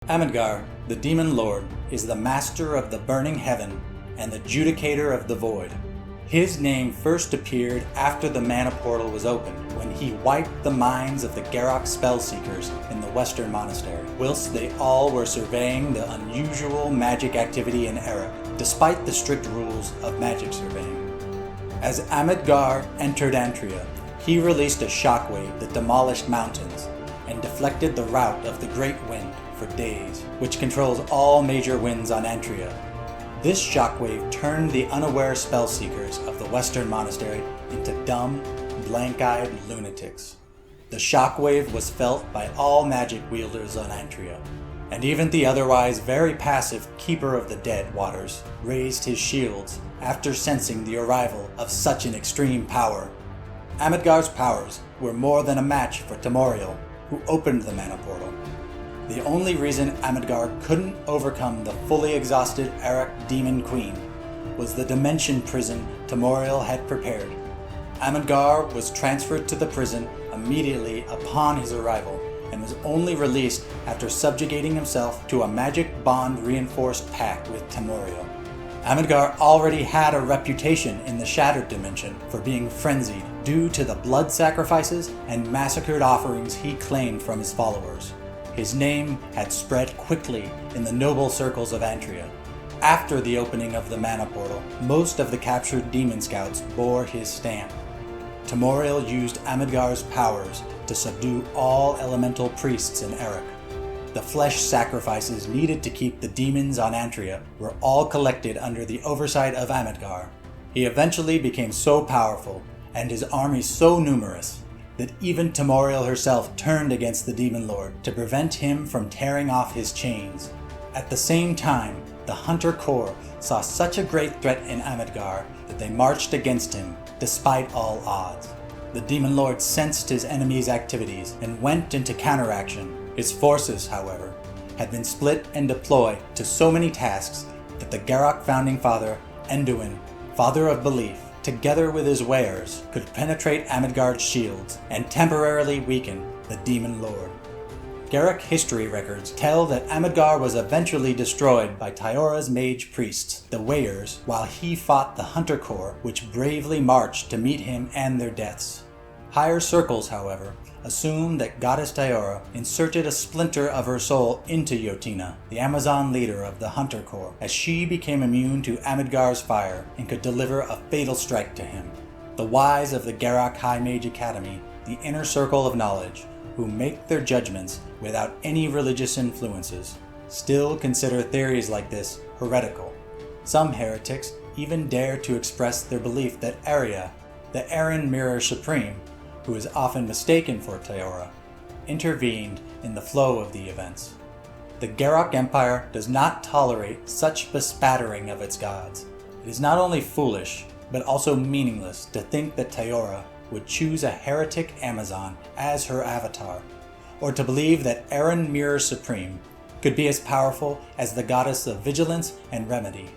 Amadgar, the Demon Lord, is the master of the burning heaven and the judicator of the void. His name first appeared after the mana portal was opened, when he wiped the minds of the Garok spellseekers in the Western Monastery, whilst they all were surveying the unusual magic activity in Eric, despite the strict rules of magic surveying. As Amadgar entered Antria, he released a shockwave that demolished mountains and deflected the route of the Great Wind for days, which controls all major winds on Antria. This shockwave turned the unaware spellseekers of the Western Monastery into dumb, blank-eyed lunatics. The shockwave was felt by all magic wielders on Antria, and even the otherwise very passive Keeper of the Dead Waters raised his shields after sensing the arrival of such an extreme power. Amadgar's powers were more than a match for Tamoriel, who opened the mana portal. The only reason Amadgar couldn't overcome the fully exhausted Eric Demon Queen was the dimension prison Tamoriel had prepared. Amadgar was transferred to the prison immediately upon his arrival, and was only released after subjugating himself to a magic bond reinforced pact with Tamoriel. Amadgar already had a reputation in the Shattered Dimension for being frenzied due to the blood sacrifices and massacred offerings he claimed from his followers. His name had spread quickly in the noble circles of Antria. After the opening of the mana portal, most of the captured demon scouts bore his stamp. Tamoriel used Amadgar's powers to subdue all elemental priests in Eric. The flesh sacrifices needed to keep the demons on Antria were all collected under the oversight of Amadgar. He eventually became so powerful, and his army so numerous, that even Tamoriel herself turned against the Demon Lord to prevent him from tearing off his chains. At the same time, the Hunter Corps saw such a great threat in Amadgar that they marched against him despite all odds. The Demon Lord sensed his enemy's activities and went into counteraction. His forces, however, had been split and deployed to so many tasks that the Garok founding father, Enduin, Father of Belief, together with his wares, could penetrate Amadgar's shields and temporarily weaken the Demon Lord. Garok history records tell that Amadgar was eventually destroyed by Tyora's mage priests, the Weirs, while he fought the Hunter Corps, which bravely marched to meet him and their deaths. Higher circles, however, assume that Goddess Tyora inserted a splinter of her soul into Yotina, the Amazon leader of the Hunter Corps, as she became immune to Amadgar's fire and could deliver a fatal strike to him. The wise of the Garok High Mage Academy, the inner circle of knowledge, who make their judgments without any religious influences, still consider theories like this heretical. Some heretics even dare to express their belief that Arya, the Aaron Mirror Supreme, who is often mistaken for Tyora, intervened in the flow of the events. The Garok Empire does not tolerate such bespattering of its gods. It is not only foolish, but also meaningless to think that Tyora would choose a heretic Amazon as her avatar, or to believe that Aaron Mirror Supreme could be as powerful as the goddess of vigilance and remedy.